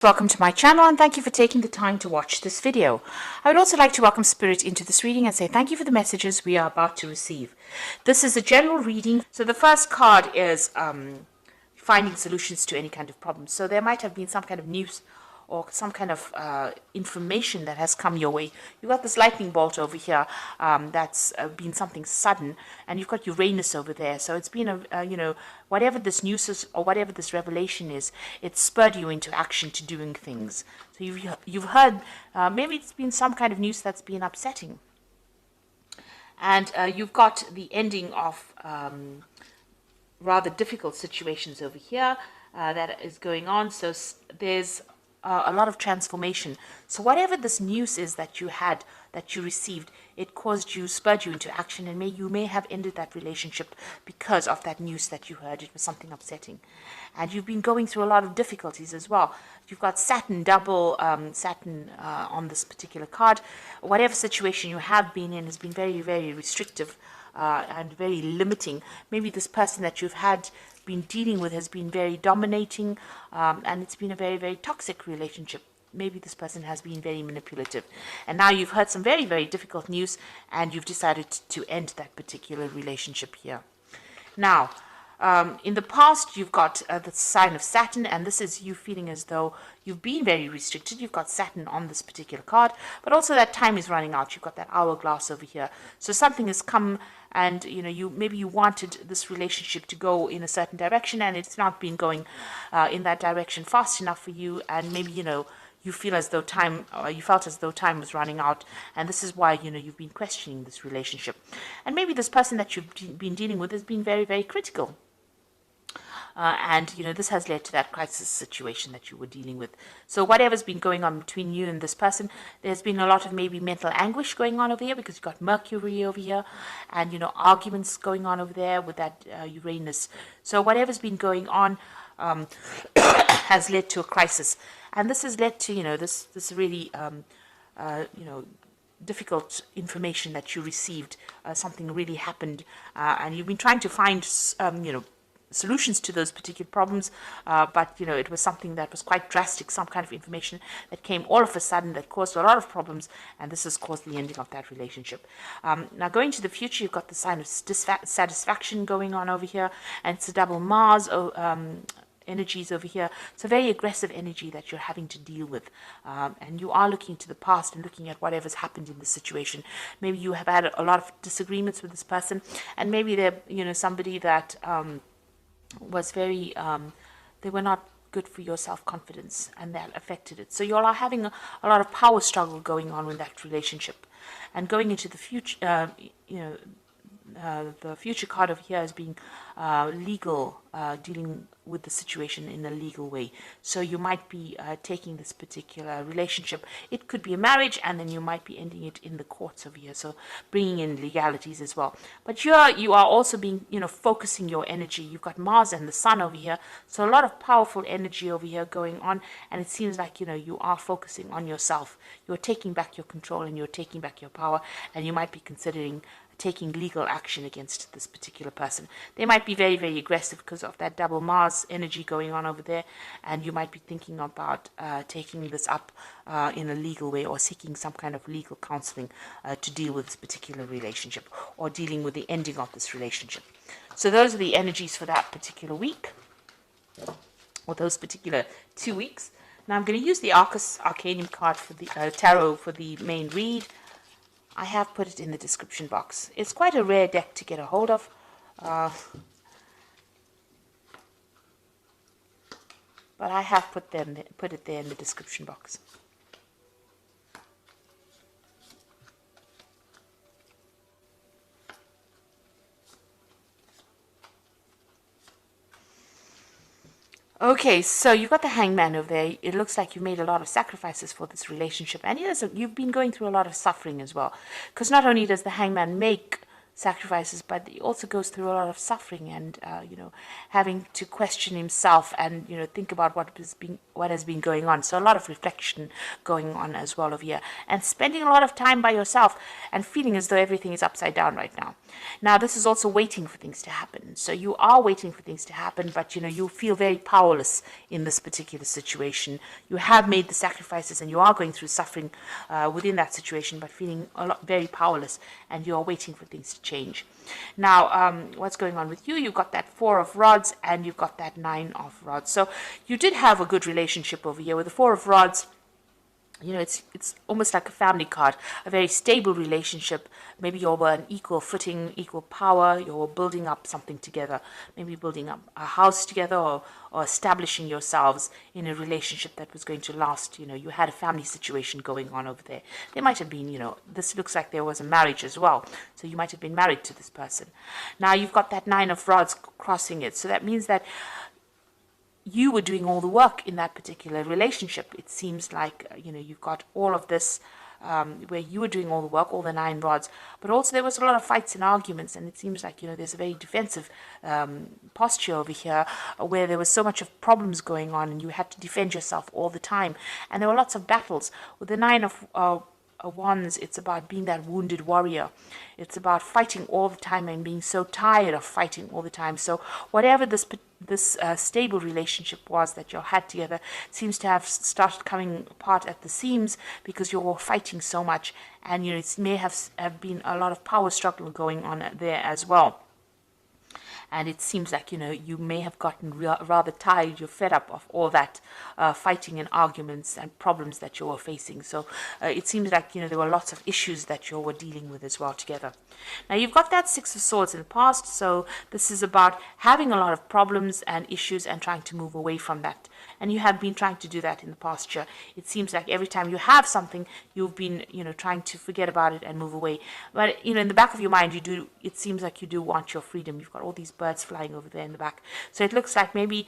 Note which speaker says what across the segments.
Speaker 1: Welcome to my channel and thank you for taking the time to watch this video. I would also like to welcome Spirit into this reading and say thank you for the messages we are about to receive. This is a general reading. So the first card is finding solutions to any kind of problem. So there might have been some kind of news or some kind of information that has come your way. You've got this lightning bolt over here that's been something sudden, and you've got Uranus over there. So it's been whatever this news is or whatever this revelation is, it spurred you into action to doing things. So you've heard, maybe it's been some kind of news that's been upsetting. And you've got the ending of rather difficult situations over here that is going on. So there's a lot of transformation. So whatever this news is that you had, that you received, it spurred you into action, and you may have ended that relationship because of that news that you heard. It was something upsetting. And you've been going through a lot of difficulties as well. You've got Saturn, double Saturn on this particular card. Whatever situation you have been in has been very, very restrictive and very limiting. Maybe this person that you've been dealing with has been very dominating, and it's been a very, very toxic relationship. Maybe this person has been very manipulative, and now you've heard some very, very difficult news and you've decided to end that particular relationship here. Now, in the past, you've got the sign of Saturn, and this is you feeling as though you've been very restricted. You've got Saturn on this particular card, but also that time is running out. You've got that hourglass over here. So something has come, and maybe you wanted this relationship to go in a certain direction, and it's not been going in that direction fast enough for you, and maybe you feel as though you felt as though time was running out, and this is why you've been questioning this relationship. And maybe this person that you've been dealing with has been very, very critical. And this has led to that crisis situation that you were dealing with. So whatever's been going on between you and this person, there's been a lot of maybe mental anguish going on over here, because you've got Mercury over here, and arguments going on over there with that Uranus. So whatever's been going on has led to a crisis, and this has led to this really difficult information that you received. Something really happened, and you've been trying to find solutions to those particular problems, but it was something that was quite drastic, some kind of information that came all of a sudden that caused a lot of problems, and this has caused the ending of that relationship. Now going to the future, you've got the sign of dissatisfaction going on over here, and it's a double Mars energies over here. It's a very aggressive energy that you're having to deal with, and you are looking to the past and looking at whatever's happened in this situation. Maybe you have had a lot of disagreements with this person, and maybe they're somebody that was very they were not good for your self-confidence, and that affected it. So you all are having a lot of power struggle going on with that relationship. And going into the future, the future card over here is being legal, dealing with the situation in a legal way. So you might be taking this particular relationship. It could be a marriage, and then you might be ending it in the courts over here. So bringing in legalities as well. But you are also being, focusing your energy. You've got Mars and the Sun over here. So a lot of powerful energy over here going on. And it seems like, you are focusing on yourself. You're taking back your control and you're taking back your power. And you might be considering taking legal action against this particular person. They might be very, very aggressive because of that double Mars energy going on over there, and you might be thinking about taking this up in a legal way, or seeking some kind of legal counseling to deal with this particular relationship, or dealing with the ending of this relationship. So those are the energies for that particular week, or those particular 2 weeks. Now I'm going to use the Arcanum card for the tarot for the main read. I have put it in the description box. It's quite a rare deck to get a hold of. But I have put it there in the description box. Okay, so you've got the Hangman over there. It looks like you've made a lot of sacrifices for this relationship, and you've been going through a lot of suffering as well. Because not only does the Hangman make sacrifices, but he also goes through a lot of suffering and having to question himself and think about what has been going on. So a lot of reflection going on as well over here, and spending a lot of time by yourself and feeling as though everything is upside down right now. Now this is also waiting for things to happen. So you are waiting for things to happen, but you feel very powerless in this particular situation. You have made the sacrifices and you are going through suffering within that situation, but feeling very powerless, and you are waiting for things to change. Now, what's going on with you? You've got that 4 of rods and you've got that 9 of rods. So you did have a good relationship over here with the 4 of rods. It's almost like a family card, a very stable relationship. Maybe you're on an equal footing, equal power. You're building up something together, maybe building up a house together, or establishing yourselves in a relationship that was going to last. You had a family situation going on over there. There might have been, this looks like there was a marriage as well. So you might have been married to this person. Now you've got that 9 of rods crossing it. So that means that you were doing all the work in that particular relationship. It seems like, you've got all of this where you were doing all the work, all the 9 rods, but also there was a lot of fights and arguments, and it seems like, there's a very defensive posture over here where there was so much of problems going on and you had to defend yourself all the time. And there were lots of battles. With the 9 of Wands, it's about being that wounded warrior. It's about fighting all the time and being so tired of fighting all the time. So whatever this stable relationship was that you had together seems to have started coming apart at the seams because you were fighting so much, and it may have been a lot of power struggle going on there as well. And it seems like, you may have gotten rather tired, you're fed up of all that fighting and arguments and problems that you were facing. So it seems like, there were lots of issues that you were dealing with as well together. Now you've got that 6 of Swords in the past. So this is about having a lot of problems and issues and trying to move away from that. And you have been trying to do that in the past year. It seems like every time you have something, you've been, trying to forget about it and move away. But, in the back of your mind, it seems like you do want your freedom. You've got all these birds flying over there in the back. So it looks like maybe,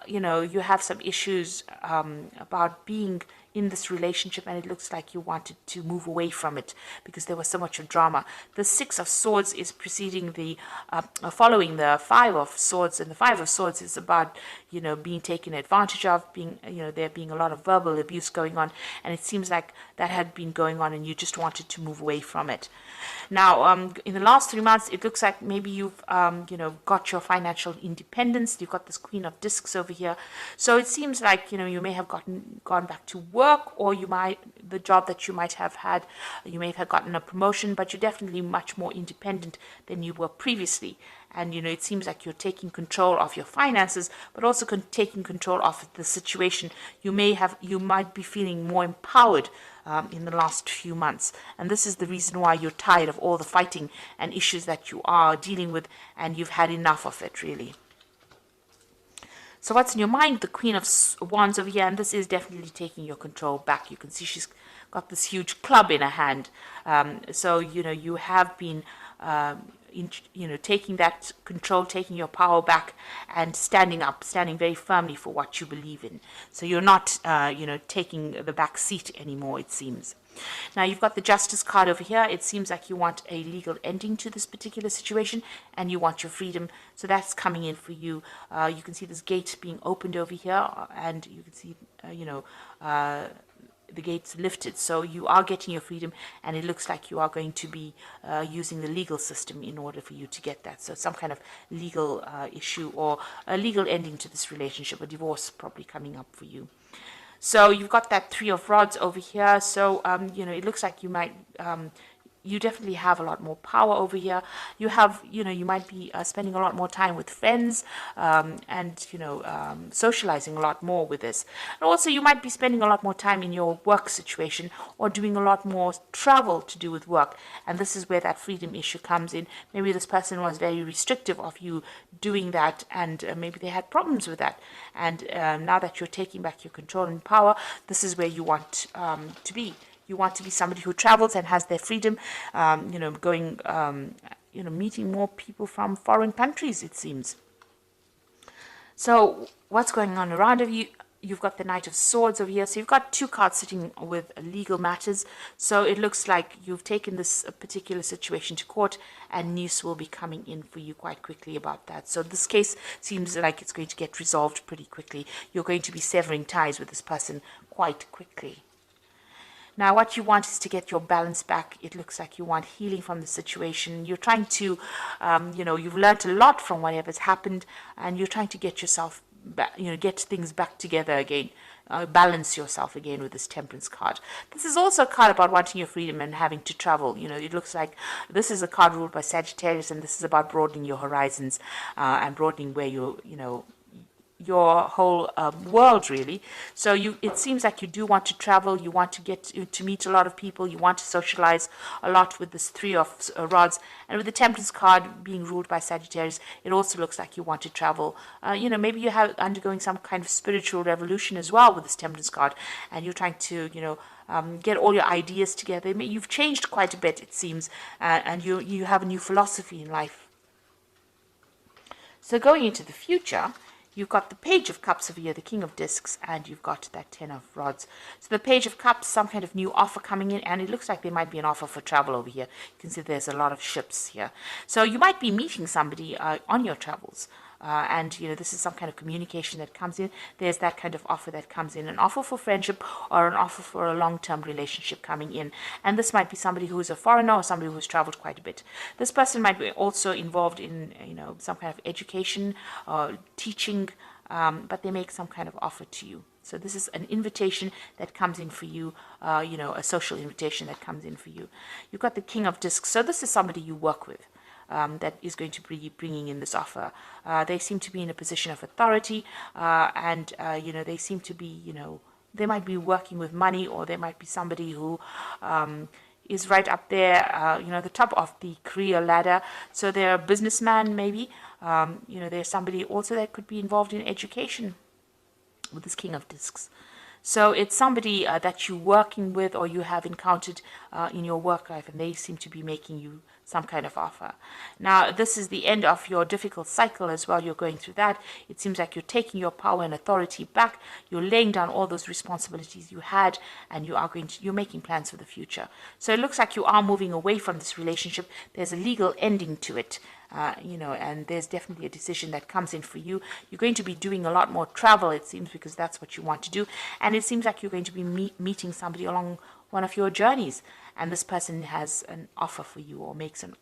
Speaker 1: you have some issues about being in this relationship, and it looks like you wanted to move away from it because there was so much of drama. The 6 of Swords is following the 5 of Swords, and the 5 of Swords is about, being taken advantage of, there being a lot of verbal abuse going on, and it seems like that had been going on and you just wanted to move away from it. Now, in the last 3 months, it looks like maybe you've, got your financial independence. You've got this Queen of Discs over here. So it seems like, you may have gone back to work, or the job that you might have had, you may have gotten a promotion, but you're definitely much more independent than you were previously. And, it seems like you're taking control of your finances, but also taking control of the situation. You might be feeling more empowered in the last few months. And this is the reason why you're tired of all the fighting and issues that you are dealing with, and you've had enough of it, really. So what's in your mind? The Queen of Wands over here, and this is definitely taking your control back. You can see she's got this huge club in her hand. So, you have been, taking that control, taking your power back, and standing very firmly for what you believe in. So you're not, taking the back seat anymore, it seems. Now you've got the Justice card over here. It seems like you want a legal ending to this particular situation and you want your freedom. So that's coming in for you. You can see this gate being opened over here, and you can see, the gates lifted. So you are getting your freedom, and it looks like you are going to be using the legal system in order for you to get that. So some kind of legal issue or a legal ending to this relationship, a divorce probably coming up for you. So you've got that 3 of Rods over here. So, it looks like you might, you definitely have a lot more power over here. You have, you might be spending a lot more time with friends and, socializing a lot more with this. And also you might be spending a lot more time in your work situation or doing a lot more travel to do with work. And this is where that freedom issue comes in. Maybe this person was very restrictive of you doing that, and maybe they had problems with that. And now that you're taking back your control and power, this is where you want to be. You want to be somebody who travels and has their freedom, going, meeting more people from foreign countries, it seems. So what's going on around of you? you've got the Knight of Swords over here. So you've got two cards sitting with legal matters. So it looks like you've taken this particular situation to court, and news will be coming in for you quite quickly about that. So this case seems like it's going to get resolved pretty quickly. You're going to be severing ties with this person quite quickly. Now, what you want is to get your balance back. It looks like you want healing from the situation. You're trying to, you've learned a lot from whatever's happened, and you're trying to get yourself back, get things back together again, balance yourself again with this Temperance card. This is also a card about wanting your freedom and having to travel. It looks like this is a card ruled by Sagittarius, and this is about broadening your horizons and broadening where your whole world, really. So it seems like you do want to travel, you want to get to meet a lot of people, you want to socialize a lot with this Three of Rods. And with the Temperance card being ruled by Sagittarius, it also looks like you want to travel. Maybe you have undergoing some kind of spiritual revolution as well with this Temperance card, and you're trying to get all your ideas together. You've changed quite a bit, it seems, and you have a new philosophy in life. So going into the future, you've got the Page of Cups over here, the King of Discs, and you've got that Ten of Rods. So the Page of Cups, some kind of new offer coming in, and it looks like there might be an offer for travel over here. You can see there's a lot of ships here. So you might be meeting somebody on your travels. And this is some kind of communication that comes in. There's that kind of offer that comes in, an offer for friendship or an offer for a long-term relationship coming in. And this might be somebody who is a foreigner or somebody who's traveled quite a bit. This person might be also involved in some kind of education or teaching, but they make some kind of offer to you. So this is an invitation that comes in for you, a social invitation that comes in for you. You've got the King of Discs. So this is somebody you work with. That is going to be bringing in this offer. They seem to be in a position of authority, and they seem to be, they might be working with money, or there might be somebody who is right up there, the top of the career ladder. So they're a businessman, maybe. There's somebody also that could be involved in education with this King of Discs. So it's somebody that you're working with or you have encountered in your work life, and they seem to be making you some kind of offer. Now, this is the end of your difficult cycle as well. You're going through that. It seems like you're taking your power and authority back. You're laying down all those responsibilities you had, and you're making plans for the future. So it looks like you are moving away from this relationship. There's a legal ending to it. And there's definitely a decision that comes in for you. You're going to be doing a lot more travel, it seems, because that's what you want to do. And it seems like you're going to be meeting somebody along one of your journeys, and this person has an offer for you or makes an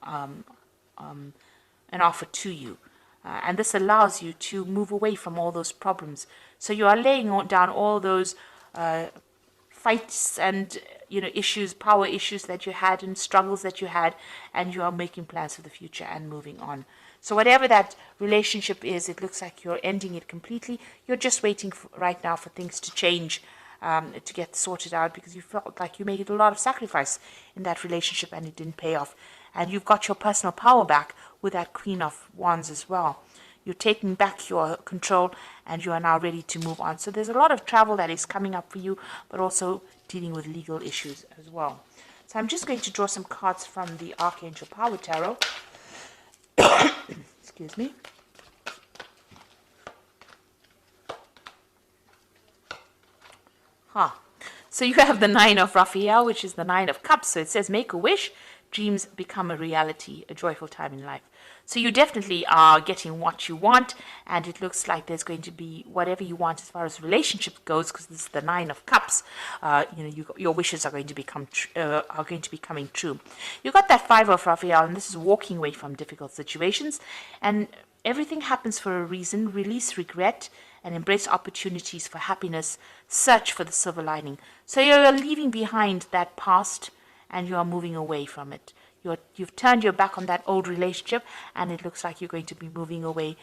Speaker 1: offer to you. And this allows you to move away from all those problems. So you are laying down all those fights and issues, power issues that you had and struggles that you had, and you are making plans for the future and moving on. So whatever that relationship is, it looks like you're ending it completely. You're just waiting right now for things to change, to get sorted out, because you felt like you made a lot of sacrifice in that relationship and it didn't pay off. And you've got your personal power back with that Queen of Wands as well. You're taking back your control, and you are now ready to move on. So there's a lot of travel that is coming up for you, but also dealing with legal issues as well. So I'm just going to draw some cards from the Archangel Power Tarot. Excuse me. So you have the Nine of Raphael, which is the Nine of Cups. So it says, make a wish, dreams become a reality, a joyful time in life. So you definitely are getting what you want, and it looks like there's going to be whatever you want as far as relationship goes, because this is the Nine of Cups. Your wishes are going to be coming true. You got that Five of Raphael, and this is walking away from difficult situations, and everything happens for a reason. Release regret and embrace opportunities for happiness. Search for the silver lining. So you're leaving behind that past, and you are moving away from it. You've turned your back on that old relationship, and it looks like you're going to be moving away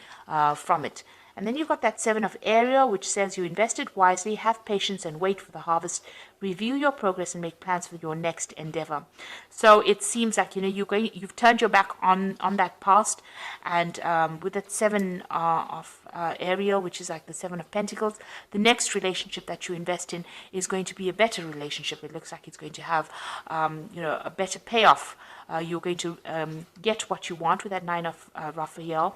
Speaker 1: from it. And then you've got that Seven of Ariel, which says you invested wisely, have patience, and wait for the harvest. Review your progress and make plans for your next endeavor. So it seems like you've turned your back on that past, and with that Seven of Ariel, which is like the Seven of Pentacles, the next relationship that you invest in is going to be a better relationship. It looks like it's going to have a better payoff. You're going to get what you want with that Nine of Raphael.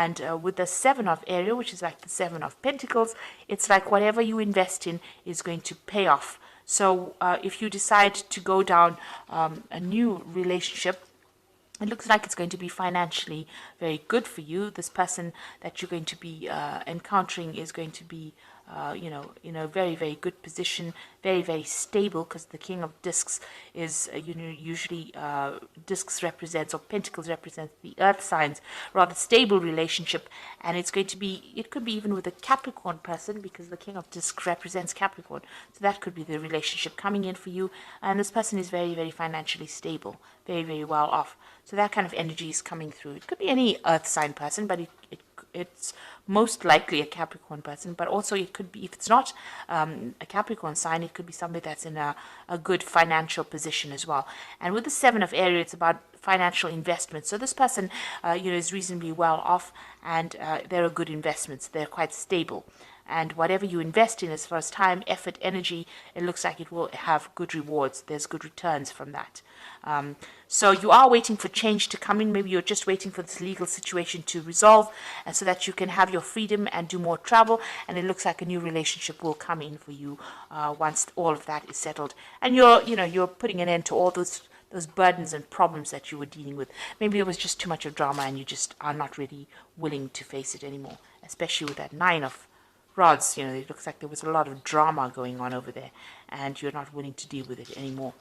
Speaker 1: And with the Seven of Area, which is like the Seven of Pentacles, it's like whatever you invest in is going to pay off. So if you decide to go down a new relationship, it looks like it's going to be financially very good for you. This person that you're going to be encountering is going to be, in a very, very good position, very, very stable, because the King of Discs is, usually discs represents, or pentacles represents the earth signs, rather stable relationship. And it's going to be, it could be even with a Capricorn person, because the King of Discs represents Capricorn. So that could be the relationship coming in for you. And this person is very, very financially stable, very, very well off. So that kind of energy is coming through. It could be any earth sign person, but it's most likely a Capricorn person. But also it could be, if it's not a Capricorn sign, it could be somebody that's in a good financial position as well. And with the Seven of Area, it's about financial investments. So this person, is reasonably well off, and they're good investments. They're quite stable. And whatever you invest in as far as time, effort, energy, it looks like it will have good rewards. There's good returns from that. So you are waiting for change to come in. Maybe you're just waiting for this legal situation to resolve, and so that you can have your freedom and do more travel. And it looks like a new relationship will come in for you once all of that is settled. And you're putting an end to all those burdens and problems that you were dealing with. Maybe it was just too much of drama, and you just are not really willing to face it anymore, especially with that Nine of Rods. It looks like there was a lot of drama going on over there, and you're not willing to deal with it anymore.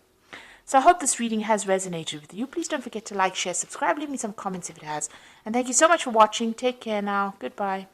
Speaker 1: So I hope this reading has resonated with you. Please don't forget to like, share, subscribe, leave me some comments if it has. And thank you so much for watching. Take care now. Goodbye.